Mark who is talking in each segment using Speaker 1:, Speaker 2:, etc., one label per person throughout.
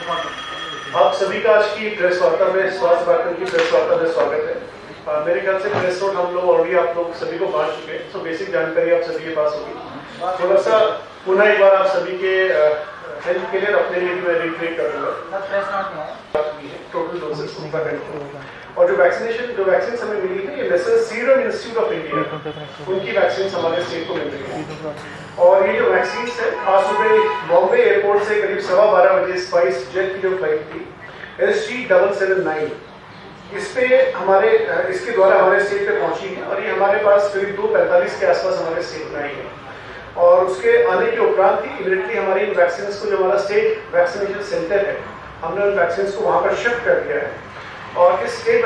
Speaker 1: आप सभी का आज की प्रेस वार्ता में स्वास्थ्य विभाग की प्रेस वार्ता में स्वागत है। मेरे ख्याल से प्रेस नोट हम लोग ऑलरेडी आप लोग सभी को बांट चुके हैं, सो बेसिक जानकारी आप सभी के पास होगी। थोड़ा सा पुनः एक बार आप सभी के हेल्थ के लिए अपने लिए मैं रिट्रीट कर दूंगा टोटल डोसेस और जो वैक्सीन हमें मिली है ये national serum institute of India उनकी वैक्सीन हमारे स्टेट को मिल रही है। और ये जो वैक्सीन है आज सुबह बॉम्बे एयरपोर्ट से करीब 12:15 बजे स्पाइस जेट की जो फ्लाइट थी SG779 इस पे इसके द्वारा हमारे स्टेट पे पहुंची है और ये हमारे पास करीब 2:45 के आसपास हमारे स्टेट में आई है। और उसके आने के उपरांत ही इमीडिएटली हमारी वैक्सीन को जो हमारा स्टेट वैक्सीनेशन सेंटर है हमने उन वैक्सीन को वहाँ पर शिफ्ट कर दिया है। और इस स्टेट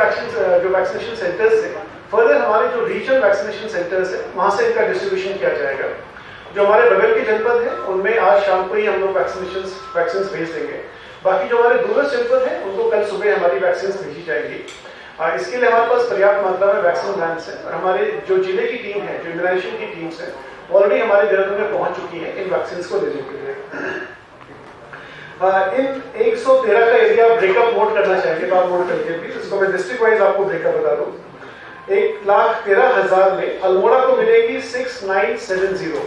Speaker 1: जो वैक्सीनेशन सेंटर्स है फर्दर हमारे जो रीजनल वैक्सीनेशन सेंटर्स है वहाँ से इनका डिस्ट्रीब्यूशन किया जाएगा। जो हमारे बगल के जनपद है उनमें आज शाम को ही हम लोग वैक्सीन भेज देंगे। बाकी जो हमारे दूरस्थ जनपद है उनको कल सुबह हमारी वैक्सीन भेजी जाएगी। इसके लिए हमारे पास पर्याप्त मात्रा में वैक्सीन वैन्स है और हमारे जो जिले की टीम है जो इम्यूनाइजेशन की टीम्स है ऑलरेडी हमारे देहरादून में पहुंच चुकी है इन वैक्सीन को लेने के लिए। इन 113 का यदि आप ब्रेकअप नोट करना चाहेंगे तो आप नोट करके भी इसको मैं डिस्ट्रिक्ट वाइज आपको ब्रेकअप बता दूं। 1,13,000 में अल्मोड़ा को मिलेगी 6970,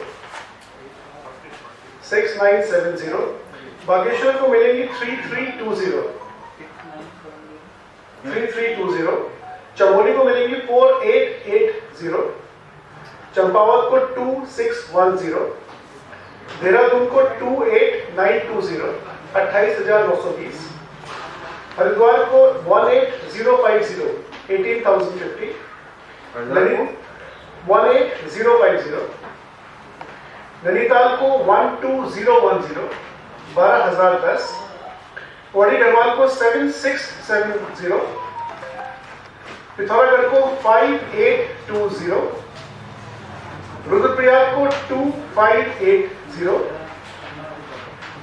Speaker 1: बागेश्वर को मिलेंगी 3320, चमोली को मिलेंगी 4880, चंपावत को 2610, देहरादून को 28920, 28,920, हरिद्वार को 18050, 18,050, 18050, नैनीताल को 12010, 12,010, पौड़ी गढ़वाल को 7670, पिथौरागढ़ को 5820, रुद्रप्रयाग को 2580,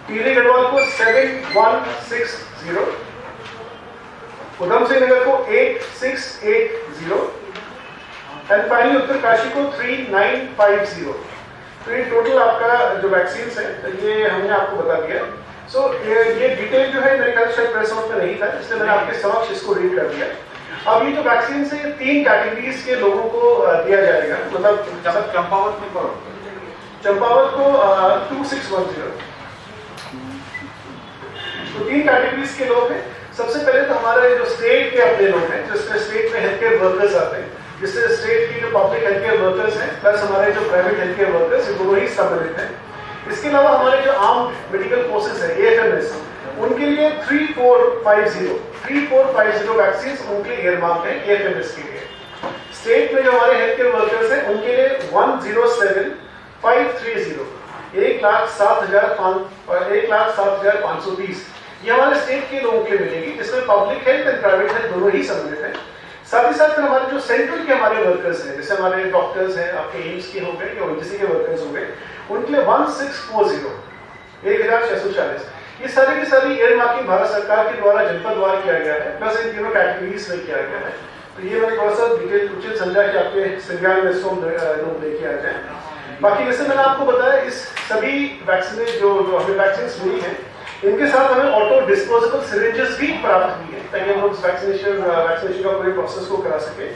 Speaker 1: टिहरी गढ़वाल को 7160, उधम सिंह नगर को 8680 एंड फाइनली उत्तरकाशी को 3950। तो ये टोटल आपका जो वैक्सीन है तो ये हमने आपको बता दिया। सो ये डिटेल जो है मेरे ख्याल से प्रेस नोट में नहीं था इसलिए मैंने आपके समक्ष इसको रीड कर दिया। अब ये जो वैक्सीन है 3 कैटेगरीज के लोगों को दिया जाएगा। मतलब
Speaker 2: चंपावत में करो,
Speaker 1: चंपावत को 2610। तो 3 कैटेगरीज के लोग हैं। सबसे पहले तो हमारे जो स्टेट के अपने लोग हैं जिसमें स्टेट में हेल्थ केयर वर्कर्स आते हैं, जिससे स्टेट की जो पब्लिक हेल्थ केयर वर्कर्स हैं प्लस हमारे जो प्राइवेट हेल्थ केयर वर्कर्स दोनों ही सम्मिलित हैं। इसके अलावा हमारे जो आर्म्ड मेडिकल फोर्सेस है AFMS उनके लिए 3450 वैक्सीन उनके लिए एयरमार्क है AFMS के लिए। स्टेट में जो हमारे हेल्थ केयर वर्कर्स हैं उनके लिए 107,530, 1,07,530 ये हमारे स्टेट के लोगों के लिए मिलेगी, जिसमें public health and private health दोनों ही सम्मिलित है। साथ ही साथ हमारे जो सेंट्रल के हमारे वर्कर्स हैं जैसे हमारे डॉक्टर्स हैं, आपके एम्स के हो गए या ONGC के वर्कर्स हो गए, उनके लिए 1640, 1640। ये सारी की सारी एयर मार्किंग भारत सरकार के द्वारा जनपदवार किया गया है प्लस इन तीनों कैटेगरीज में किया गया है। तो ये मैंने थोड़ा सा डिटेल उचित समझा कि आपके संज्ञान में इसको लोग लेके आ जाए। बाकी जैसे मैंने आपको बताया इस सभी वैक्सीन जो हमें वैक्सीन मिली है इनके साथ हमें ऑटो डिस्पोजेबल सिरिंजेस भी प्राप्त हुई है ताकि हम लोग वैक्सीनेशन का पूरे प्रोसेस को करा सके।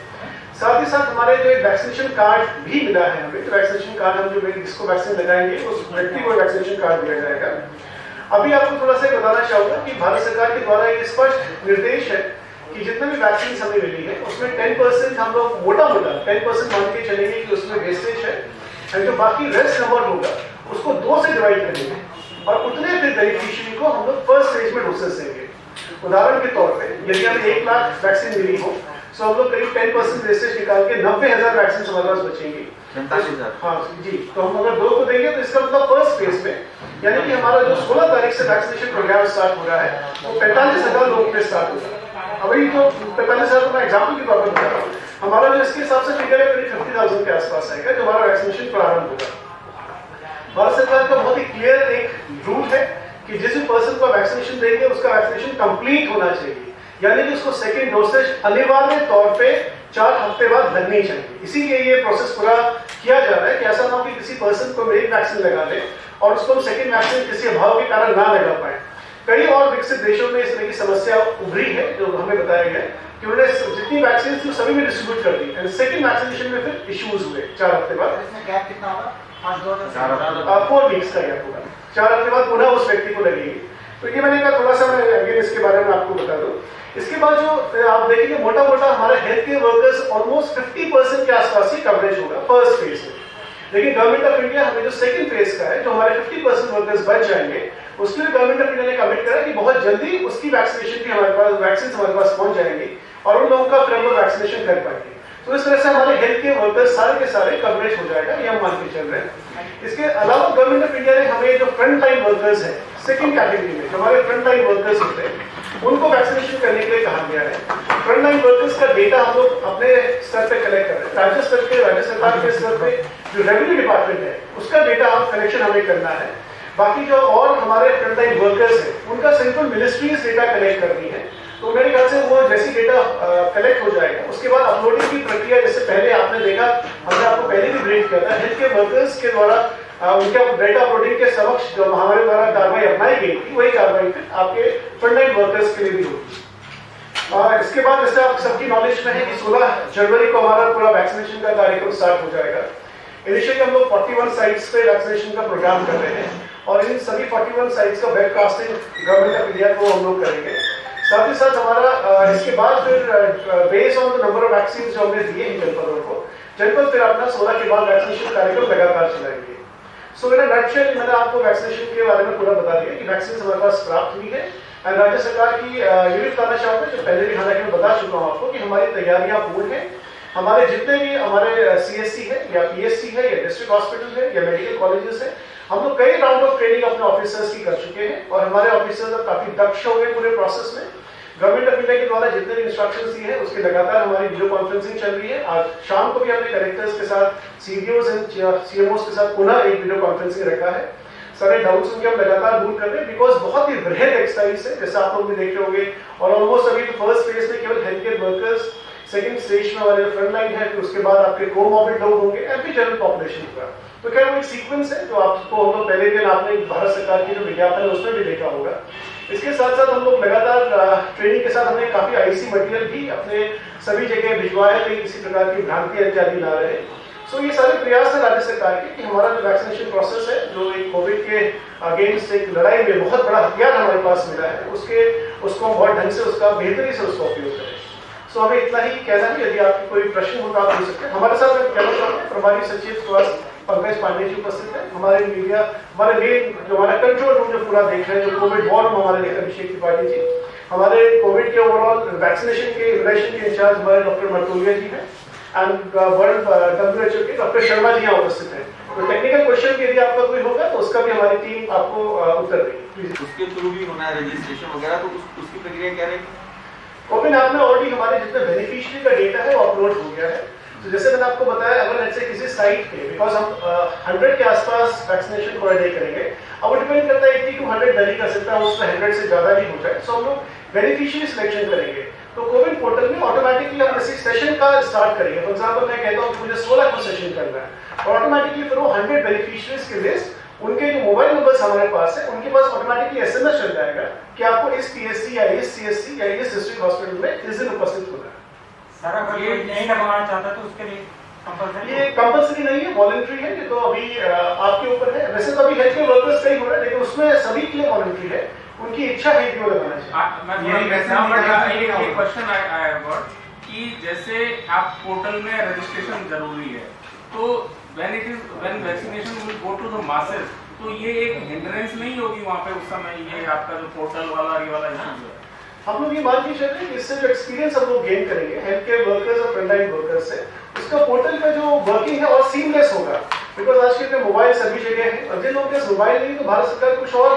Speaker 1: साथ ही साथ हमारे जो एक वैक्सीनेशन कार्ड भी मिला है हमें, वैक्सीनेशन कार्ड हम जो जिसको वैक्सीन लगाएंगे उस व्यक्ति को वैक्सीनेशन कार्ड दिया जाएगा। अभी आपको थोड़ा सा बताना चाहूंगा कि भारत सरकार के द्वारा एक स्पष्ट निर्देश है कि जितने भी वैक्सीन हमें मिली है उसमें 10% हम लोग मोटा 10% मान के चलेंगे कि उसमें वेस्टेज है और जो बाकी रेस्ट नंबर होगा उसको 2 से डिवाइड करेंगे और उतने फिर बेनिफिशियरी को हम लोग फर्स्ट स्टेज में डोसेस देंगे। उदाहरण के तौर पे यदि हमें 1 लाख वैक्सीन मिली हो तो हम लोग करीब 10% वेस्टेज निकाल के 90,000 वैक्सीन हमारे पास बचेंगी।
Speaker 2: 45,000।
Speaker 1: हाँ जी, तो हम अगर 2 को देंगे तो इसका मतलब फर्स्ट फेज में यानी कि हमारा जो 16 तारीख से वैक्सीनेशन प्रोग्राम स्टार्ट हो रहा है वो 45,000 लोगों पे स्टार्ट होगा। अभी तो 45,000 मैं एग्जाम्पल के तौर पर बता रहा हूँ। हमारा जो इसके हिसाब से फिगर है करीब 50,000 के आसपास आएगा जो हमारा वैक्सीनेशन प्रारंभ होगा। भारत सरकार का बहुत ही क्लियर एक रूल है कि जिस भी पर्सन को वैक्सीनेशन देंगे उसका वैक्सीनेशन कंप्लीट होना चाहिए, यानी कि उसको सेकेंड डोसेज अनिवार्य तौर पे 4 हफ्ते बाद लगनी चाहिए। इसीलिए ये प्रोसेस पूरा किया जा रहा है कि ऐसा ना हो कि किसी पर्सन को एक वैक्सीन लगा ले और उसको सेकेंड वैक्सीन किसी अभाव के कारण ना लगा पाए। कई और विकसित देशों में इस तरह की समस्या उभरी है, जो हमें बताया गया कि उन्होंने जितनी वैक्सीन थी सभी में डिस्ट्रीब्यूट कर दी एंड सेकंड वैक्सीनेशन में फिर इश्यूज हुए 4 हफ्ते बाद।
Speaker 3: इसमें गैप कितना होगा?
Speaker 1: 4 वीक्स का गैप होगा, 4 हफ्ते बाद पुनः उस व्यक्ति को लगेगी। तो ये मैंने कहा थोड़ा सा मैं अगेन इसके बारे में आपको बता दूं। इसके बाद जो आप देखेंगे मोटा मोटा हमारे हेल्थ केयर वर्कर्स ऑलमोस्ट 50% के आसपास ही कवरेज होगा फर्स्ट फेज में। लेकिन गवर्नमेंट ऑफ इंडिया हमें जो सेकंड फेज का है, जो हमारे 50% वर्कर्स बच जाएंगे, उसके लिए गवर्नमेंट ऑफ इंडिया ने कमिट करा कि बहुत जल्दी उसकी वैक्सीनेशन की हमारे पास वैक्सीन हमारे पास पहुंच जाएंगी और उन लोगों का फिर हम वैक्सीनेशन कर पाएंगे। तो इस तरह से हमारे हेल्थ केयर वर्कर्स सारे के सारे कवरेज हो जाएगा, ये हम मान के चल रहे हैं। इसके अलावा गवर्नमेंट ऑफ इंडिया ने हमें जो फ्रंट लाइन वर्कर्स हैं सेकंड कैटेगरी में, जो हमारे फ्रंट लाइन वर्कर्स होते हैं, उनको वैक्सीनेशन करने के लिए कहा गया है। फ्रंट लाइन वर्कर्स का डेटा हम लोग अपने स्तर पे कलेक्ट कर रहे हैं। राज्य स्तर पे, राज्य सरकार के स्तर पे जो रेवेन्यू डिपार्टमेंट है उसका डेटा कलेक्शन हमें करना है। बाकी जो और हमारे फ्रंट लाइन वर्कर्स हैं उनका सेंट्रल मिनिस्ट्रीज डेटा कलेक्ट करनी है। तो मेरे ख्याल से वो जैसी डेटा कलेक्ट हो जाएगा उसके बाद अपलोडिंग की प्रक्रिया, जैसे पहले आपने देखा, हमने आपको पहले भी ब्रीफ किया था, हेल्थ केयर वर्कर्स के द्वारा उनके डेटा अपलोडिंग के समक्ष जो हमारे द्वारा कार्रवाई अपनाई गई थी, वही कार्रवाई फिर आपके फ्रंटलाइन वर्कर्स के लिए भी होगी। इसके बाद जैसे आप सबकी नॉलेज में है कि 16 जनवरी को हमारा पूरा वैक्सीनेशन का कार्यक्रम स्टार्ट हो जाएगा। इनिशियली हम लोग 41 साइट्स पे वैक्सीनेशन का प्रोग्राम कर रहे हैं और इन सभी 41 साइट्स का वेबकास्टिंग गवर्नमेंट ऑफ इंडिया को हम लोग करेंगे। साथ ही साथ हमारा इसके बाद फिर based on the number of vaccine जो हमने दिए हैं जनपदों को, जनपद फिर अपना 16 के बाद वैक्सीनेशन कार्यक्रम लगातार चलाएंगे। सो इन अ नटशेल मैंने आपको वैक्सीनेशन के बारे में पूरा बता दिया कि वैक्सीन हमारे पास प्राप्त हुई है और राज्य सरकार की यूनिट तानाशाह में, जो पहले भी हालांकि मैं बता चुका हूँ आपको कि हमारी तैयारियां पूर्ण है। हमारे जितने भी हमारे सीएससी है या पीएससी है या डिस्ट्रिक्ट हॉस्पिटल है या मेडिकल कॉलेजेस है, हम लोग कई राउंड ऑफ ट्रेनिंग अपने ऑफिसर्स की कर चुके हैं और हमारे ऑफिसर्स अब काफी दक्ष हो गए पूरे प्रोसेस में। गवर्नमेंट ऑफ इंडिया के द्वारा जितने भी इंस्ट्रक्शंस दिए हैं उसके लगातार हमारी वीडियो कॉन्फ्रेंसिंग चल रही है। आज शाम को भी हमने कलेक्टर्स के साथ, सीडीओज एंड सीएमओज के साथ पुनः एक वीडियो कॉन्फ्रेंसिंग रखा है। सारे डाउट्स उनके हम लगातार दूर कर रहे हैं बिकॉज बहुत ही वृहद एक्सरसाइज है, जैसे आप लोग भी देख रहे होंगे। और ऑलमोस्ट अभी तो फर्स्ट फेज में केवल health care workers, second stage में हमारे फ्रंट लाइन है, फिर उसके बाद आपके कोमॉर्बिड लोग होंगे एंड फिर जनरल पॉपुलेशन होगा। तो क्या वो एक सीक्वेंस है जो आपको हम लोग पहले दिन आपने भारत सरकार की जो विज्ञापन है उसमें भी देखा होगा। इसके साथ साथ हम लोग लगातार ट्रेनिंग के साथ हमने काफी आईसी मटेरियल भी अपने सभी जगह भिजवाया कहीं किसी प्रकार की भ्रांति इत्यादि ना रहे। सो ये सारे प्रयास है राज्य सरकार के कि हमारा जो वैक्सीनेशन प्रोसेस है, जो एक कोविड के अगेंस्ट एक लड़ाई में बहुत बड़ा हथियार हमारे पास मिला है, उसको हम बहुत ढंग से उसका बेहतरी से उसका उपयोग करें। सो हमें इतना ही कहना है। यदि आपके कोई प्रश्न हो तो आप पूछ सकते हैं। हमारे साथ मैं कहना चाहूँगा प्रभारी सचिव स्वास्थ्य पंकज पांडे जी उपस्थित है। हमारे मीडिया, हमारे मेन जो हमारा कंट्रोल रूम जो पूरा देख रहे हैं, जो कोविड वॉर में हमारे अभिषेक त्रिपाठी जी, हमारे कोविड के ओवरऑल वैक्सीनेशन के रिलेशन के इंचार्ज हमारे डॉक्टर मरतोलिया जी हैं एंड वर्ल्ड WHO के डॉक्टर शर्मा जी यहाँ उपस्थित हैं। तो टेक्निकल क्वेश्चन यदि आपका कोई होगा तो उसका भी हमारी टीम आपको उत्तर देगी।
Speaker 2: उसके थ्रू भी होना है रजिस्ट्रेशन वगैरह, तो उसकी प्रक्रिया क्या रहेगी?
Speaker 1: कोविन ऐप में ऑलरेडी हमारे जितने बेनिफिशियरी का डेटा है वो अपलोड हो गया है। तो जैसे मैंने आपको बताया, अगर लेट्स से किसी साइट पे, बिकॉज हम 100 के आसपास वैक्सीनेशन पर डे करेंगे, अब वो डिपेंड करता है 80 to 100 वैरी कर सकता है, उसमें 100 से ज्यादा भी हो जाए। सो हम लोग बेनिफिशियरी सिलेक्शन करेंगे। तो कोविन पोर्टल में ऑटोमेटिकली हम किसी सेशन का स्टार्ट करेंगे। फॉर एग्जाम्पल मैं कहता हूँ कि मुझे 16 को सेशन करना है और ऑटोमेटिकली फिर वो 100 बेनिफिशियरीज की लिस्ट, उनके जो मोबाइल नंबर्स हमारे पास है, उनके पास ऑटोमेटिकली SMS चल जाएगा कि आपको इस PSC या इस CSC या इस डिस्ट्रिक्ट हॉस्पिटल में इस दिन उपस्थित होना है।
Speaker 3: सर अगर कोई नहीं लगवाना चाहता तो उसके लिए कंपल्सरी?
Speaker 1: ये कंपल्सरी नहीं है, वॉलंटरी है। ये तो अभी आपके ऊपर है। वैसे तो अभी हेल्थ केयर वर्कर्स का ही हो रहा है, लेकिन उसमें सभी के लिए वॉलंटरी है। उनकी इच्छा है कि वो लगाना चाहिए।
Speaker 4: एक क्वेश्चन आया कि जैसे आप पोर्टल में रजिस्ट्रेशन जरूरी है, तो when vaccination will go to the masses, तो ये एक हिंड्रेंस नहीं होगी वहाँ पे उस समय, ये आपका जो पोर्टल वाला ये वाला इशू है?
Speaker 1: हम लोग ये मान के चल रहे हैं कि इससे जो एक्सपीरियंस हम लोग गेन करेंगे हेल्थ केयर वर्कर्स और फ्रंटलाइन वर्कर्स से, उसका पोर्टल का जो वर्किंग है और सीमलेस होगा। बिकॉज आज के दिन मोबाइल सभी जगह है और जिन लोगों के पास मोबाइल नहीं तो भारत सरकार कुछ और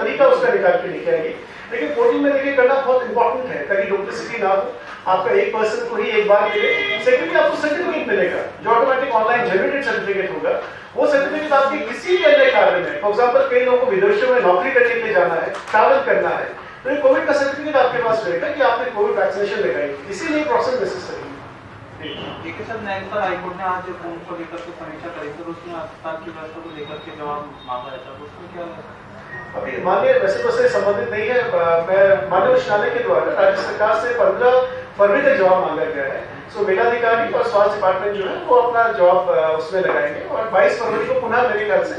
Speaker 1: तरीका उसका निकाल के लेके आएगी। लेकिन पोर्टल में देखिए करना बहुत इंपॉर्टेंट है ताकि डुप्लिसिटी ना हो, आपका एक पर्सन को ही एक बार मिले। सेकेंडली आपको सर्टिफिकेट मिलेगा जो ऑटोमेटिक ऑनलाइन जनरेटेड सर्टिफिकेट होगा। वो सर्टिफिकेट आपके किसी भी अन्य कार्य में, फॉर एग्जाम्पल कई लोगों को विदेशों में नौकरी करने के लिए जाना है, ट्रैवल करना है, तो ये कोविड का सर्टिफिकेट आपके पास रहेगा कि आपने कोविड वैक्सीनेशन लगाई, इसीलिए प्रोसेस नेसेसरी है।
Speaker 2: ठीक है सर, न्यायपाल हाईकोर्ट ने आज फोन को लेकर के समीक्षा करी, तो उसमें अस्पताल की व्यवस्था को लेकर के जवाब मांगा है, तो उसमें क्या है?
Speaker 1: अभी माननीय वैसे तो से संबंधित नहीं है, मैं माननीय उच्च न्यायालय के द्वारा राज्य सरकार से 15 फरवरी तक जवाब मांगा गया है। सो मेलाधिकारी और स्वास्थ्य डिपार्टमेंट जो है वो अपना जवाब उसमें लगाएंगे और 22 फरवरी को पुनः मेरे ख्याल से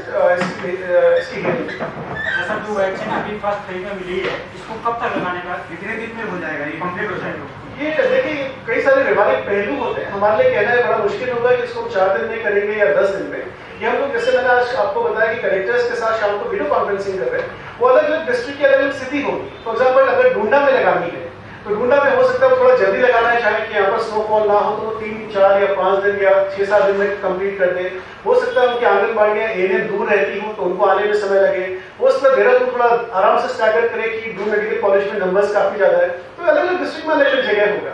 Speaker 1: इसकी हियरिंग।
Speaker 3: जैसा जो वैक्सीन अभी फर्स्ट फेज में मिली है, इसको कब तक लगाने का, कितने दिन में हो जाएगा, ये कंप्लीट हो जाएगा?
Speaker 1: ये देखिए कई सारे व्यवहारिक पहलू होते हैं, हमारे लिए कहना है बड़ा मुश्किल होगा कि इसको 4 दिन में करेंगे या 10 दिन में। ये हम लोग जैसे मैंने आज आपको बताया कि कलेक्टर्स के साथ शाम को वीडियो कॉन्फ्रेंसिंग कर रहे हैं, वो अलग अलग डिस्ट्रिक्ट की अलग अलग स्थिति होगी। फॉर एग्जाम्पल अगर डूंडा में लगानी है तो डूंडा में हो सकता है थोड़ा जल्दी लगाना है, चाहे कि यहाँ पर स्नोफॉल ना हो तो वो 3, 4 या 5 दिन या 6-7 दिन में कंप्लीट कर दे। हो सकता है उनकी आंगनबाड़ियाँ एएनएम दूर रहती हो तो उनको आने में समय लगे। हो सकता है देहरादून थोड़ा आराम से स्टैगर करे कि डू मेडिकल कॉलेज में नंबर्स काफी ज्यादा है, तो अलग अलग डिस्ट्रिक्ट में अलग अलग जगह होगा।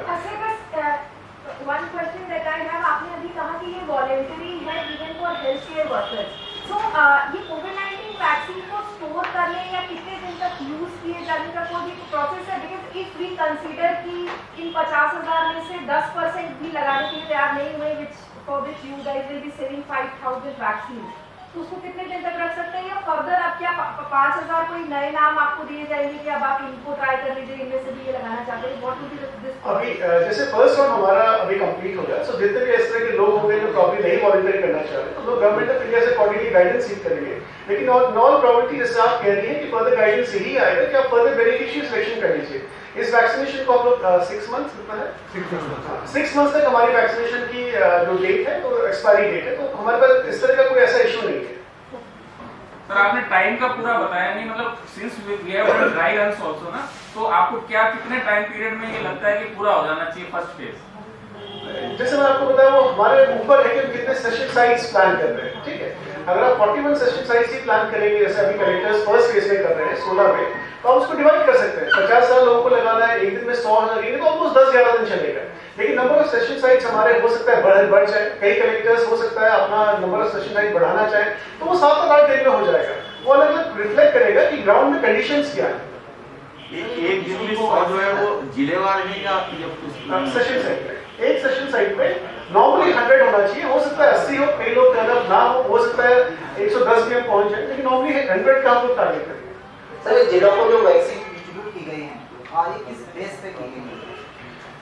Speaker 5: One question that I have, आपने अभी कहा कि ये वॉलेंटरी है even for health care workers, तो ये कोविड-19 वैक्सीन को स्टोर करने या कितने दिन तक यूज किए जाने का कोई प्रोसेस है? बिकॉज इफ वी कंसीडर कि इन 50,000 में से 10% भी लगाने के लिए तैयार नहीं हुए, for which you guys will be saving 5,000 vaccine, तो उसको कितने दिन तक रख सकते हैं? या फर्दर अब क्या 5,000 कोई नए नाम आपको दिए जाएंगे कि अब आप इनको ट्राई कर लीजिए, इनमें से भी ये लगाना चाहते हैं? What will be this?
Speaker 1: अभी जैसे फर्स्ट राउंड हमारा अभी कंप्लीट हो गया, सो जितने भी इस तरह के लोग होंगे जो प्रॉब्लम नहीं वॉलंटियर करना चाह रहे, तो लोग गवर्नमेंट ऑफ इंडिया से अकॉर्डिंगली गाइडेंस सीख करेंगे। लेकिन नॉन प्रॉबिलिटी जैसे आप कह रही है कि फर्दर गाइडेंस यही आएगा कि आप फर्दर बेनिफिशियरी सिलेक्शन कर लीजिए। इस वैक्सीनेशन को हम लोग 6 मंथ्स कितना है, 6 मंथ्स तक हमारी वैक्सीनेशन की जो डेट है वो एक्सपायरी डेट है, तो हमारे पास इस तरह का कोई ऐसा इशू नहीं है।
Speaker 4: सर आपने टाइम का पूरा बताया नहीं, मतलब since we have done dry runs also ना, तो आपको क्या कितने टाइम पीरियड में ये लगता है कि पूरा हो जाना चाहिए फर्स्ट फेज?
Speaker 1: जैसे मैं आपको बताया वो हमारे ऊपर है कि हम कितने सेशन साइज प्लान कर रहे हैं, ठीक है। अगर आप 41 सेशन साइज ही प्लान करेंगे जैसे अभी कलेक्टर्स फर्स्ट फेज में कर रहे हैं 16 में, तो आप उसको डिवाइड कर सकते हैं। 50,000 लोगों को लगाना है, एक दिन में 100,000 लेंगे तो ऑलमोस्ट 10-11 दिन चलेगा। लेकिन नंबर ऑफ सेशन साइज हमारे हो सकता है बढ़ जाए, कई कलेक्टर्स हो सकता है अपना नंबर ऑफ सेशन साइज बढ़ाना चाहे, तो वो 7 और 8 दिन में हो जाएगा। वो अलग अलग रिफ्लेक्ट करेगा कि ग्राउंड में कंडीशंस क्या है।
Speaker 2: एक दिन में जो है वो जिलेवार है या
Speaker 1: सेशन साइड पे, एक सेशन साइड पे नॉर्मली 100 होना चाहिए, हो सकता है 80 हो, कई लोग टर्न अप ना हो सकता है 110 में पहुंच जाए, लेकिन नॉर्मली 100 का हम लोग टारगेट करेंगे।
Speaker 6: सर जिलों को जो वैक्सीन डिस्ट्रीब्यूट की गई है आज किस बेस पे की गई है?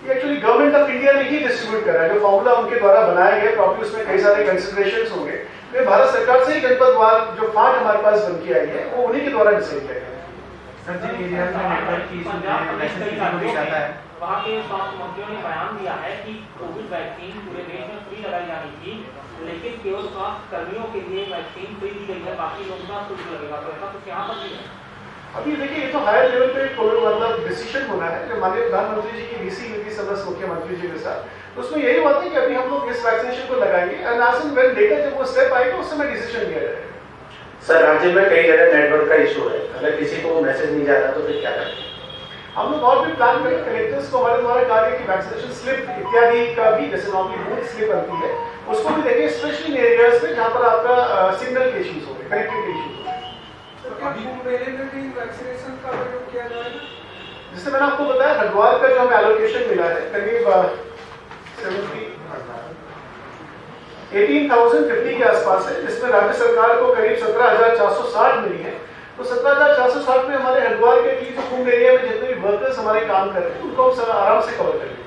Speaker 1: ये एक्चुअली गवर्नमेंट ऑफ इंडिया ने ही डिस्ट्रीब्यूट करा है, जो फॉर्मूला उनके द्वारा बनाया गया, प्रॉब्लम उसमें कई सारे कंसिडरेशंस होंगे। तो भारत सरकार से ही जनपदवार जो फांड हमारे पास बन के आई है वो उन्हीं के द्वारा डिसाइड किया गया है।
Speaker 3: सर जिन एरिया में नेटवर्क की इशू है, वैक्सीन किसी को भी जाता है,
Speaker 7: वहाँ के स्वास्थ्य मंत्रियों ने बयान दिया है कि कोविड वैक्सीन पूरे देश में फ्री लगाई जानी थी, लेकिन केवल स्वास्थ्य कर्मियों के लिए वैक्सीन फ्री दी गई है, बाकी लोगों का शुल्क लगेगा। तो ऐसा कुछ यहाँ पर भी है?
Speaker 1: अभी देखिए ये तो हायर लेवल पे कोविड मतलब डिसीजन होना है, जो माननीय प्रधानमंत्री जी की वीसी हुई थी समस्त मुख्यमंत्री जी के साथ, तो उसमें यही बात है कि अभी हम लोग इस वैक्सीनेशन को लगाएंगे and as and when data जब वो स्टेप आएगा उस समय डिसीजन लिया जाएगा।
Speaker 8: सर राज्य में कई जगह नेटवर्क का इशू है, अगर किसी को मैसेज नहीं जा रहा तो फिर क्या करें?
Speaker 1: हम लोग और भी प्लान करें, कलेक्टर्स को हमारे द्वारा कहा गया कि वैक्सीनेशन स्लिप इत्यादि का भी जैसे नॉर्मली बूथ स्लिप बनती है उसको भी देखें, स्पेशली इन एरियाज में जहाँ पर आपका सिग्नल के इश्यूज हो रहे, कनेक्टिविटी इश्यूज हो रहे।
Speaker 9: में भी वैक्सीनेशन का प्रयोग किया जाएगा?
Speaker 1: जिससे मैंने आपको बताया हरिद्वार का जो हमें एलोकेशन मिला है करीब 18,050 के आसपास है, जिसमें राज्य सरकार को करीब 17,460 मिली है। तो 17,460 में हमारे हरिद्वार के लिए जो कुंभ एरिया में जितने भी वर्कर्स हमारे काम कर रहे हैं उनको हम आराम से कवर करेंगे।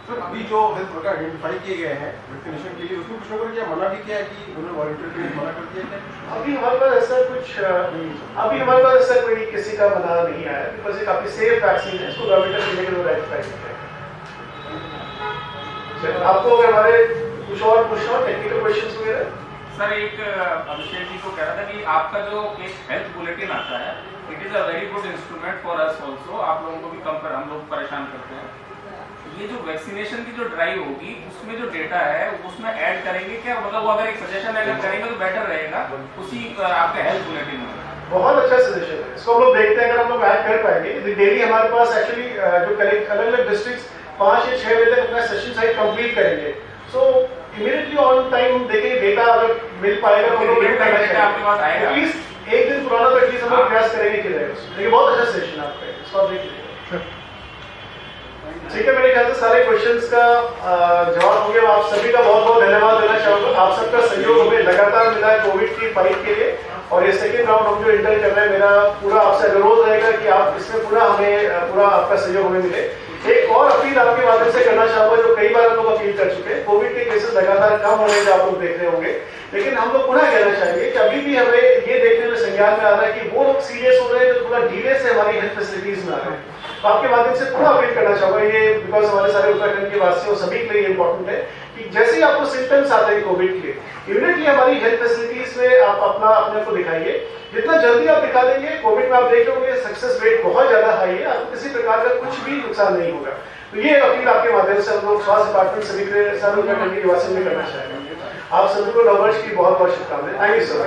Speaker 10: सर अभी जो हेल्थ वर्कर आइडेंटिफाई किए गए हैं वैक्सीनेशन के लिए, उसमें कुछ लोगों ने क्या मना भी किया है कि उन्होंने वॉलंटियर के लिए मना कर दिया है?
Speaker 1: अभी हमारे पास ऐसा कोई किसी का मना नहीं आया, बिकॉज ये काफी सेफ वैक्सीन है, इसको गवर्नमेंट ऑफ इंडिया के द्वारा आइडेंटिफाई किया है। आपको अगर हमारे कुछ और पूछना हो टेक्निकल क्वेश्चंस वगैरह?
Speaker 4: सर एक अभिषेक जी को कह रहा था कि आपका जो एक हेल्थ बुलेटिन आता है, it is a very good instrument for us also, आप लोगों को भी कम हम लोग परेशान करते हैं। ये जो वैक्सीनेशन की जो ड्राइव होगी उसमें जो डेटा है उसमें ऐड करेंगे क्या, मतलब वो अगर एक सजेशन अगर करेंगे तो बेटर रहेगा उसी आपके हेल्थ बुलेटिन में?
Speaker 1: बहुत अच्छा सजेशन है, इसको हम लोग देखते हैं अगर हम लोग ऐड कर पाएंगे। डेली हमारे पास एक्चुअली जो कलेक्ट अलग अलग डिस्ट्रिक्ट्स 5 या 6 बजे तक अपना सेशन साइट कंप्लीट करेंगे, सो इमीडिएटली ऑन टाइम हम देखेंगे डेटा अगर मिल पाएगा तो हम लोग
Speaker 4: आपके पास आएगा,
Speaker 1: एटलीस्ट एक दिन पुराना तो एटलीस्ट हम लोग प्रयास करेंगे कि रहेगा। ये बहुत अच्छा सजेशन आपका है, इसको आप देखिए। ठीक है, मेरे ख्याल से सारे क्वेश्चंस का जवाब हो गया। आप सभी का बहुत बहुत धन्यवाद देना चाहूंगा। आप सबका सहयोग हमें लगातार मिला है कोविड की फाइट के लिए, और ये सेकेंड राउंड हम जो इंटर कर रहे हैं, मेरा पूरा आपसे अनुरोध रहेगा कि आप इसमें पूरा आपका सहयोग हमें मिले। एक और अपील आपके माध्यम से करना चाहूंगा, जो कई बार हम लोग अपील कर चुके हैं, कोविड के केसेस लगातार कम होने का आप लोग देख रहे होंगे, लेकिन हम लोग पुनः कहना चाहेंगे कि अभी भी हमें ये देखने में संज्ञान में आ रहा है कि वो लोग सीरियस हो रहे हैं जो थोड़ा डिले से हमारी हेल्थ फैसिलिटीज में आ रहे हैं। तो आपके माध्यम से पूरा अपील करना चाहूंगा, ये बिकॉज हमारे सारे उत्तराखंड के वासियों सभी के लिए इंपॉर्टेंट है कि जैसे ही आपको सिम्टम्स आते हैं कोविड के, इमीडिएटली हमारी हेल्थ फैसिलिटीज में आप अपने को दिखाइए। जितना जल्दी आप दिखा देंगे, कोविड में आप देख लोगे सक्सेस रेट बहुत ज्यादा हाई है, आपको किसी प्रकार का कुछ भी नुकसान नहीं होगा। तो ये अपील आपके माध्यम से हम लोग स्वास्थ्य डिपार्टमेंट सभी के सारे उत्तराखंड के निवासियों में करना चाहेंगे। आप सभी को नववर्ष की बहुत बहुत शुभकामनाएं। Thank you sir.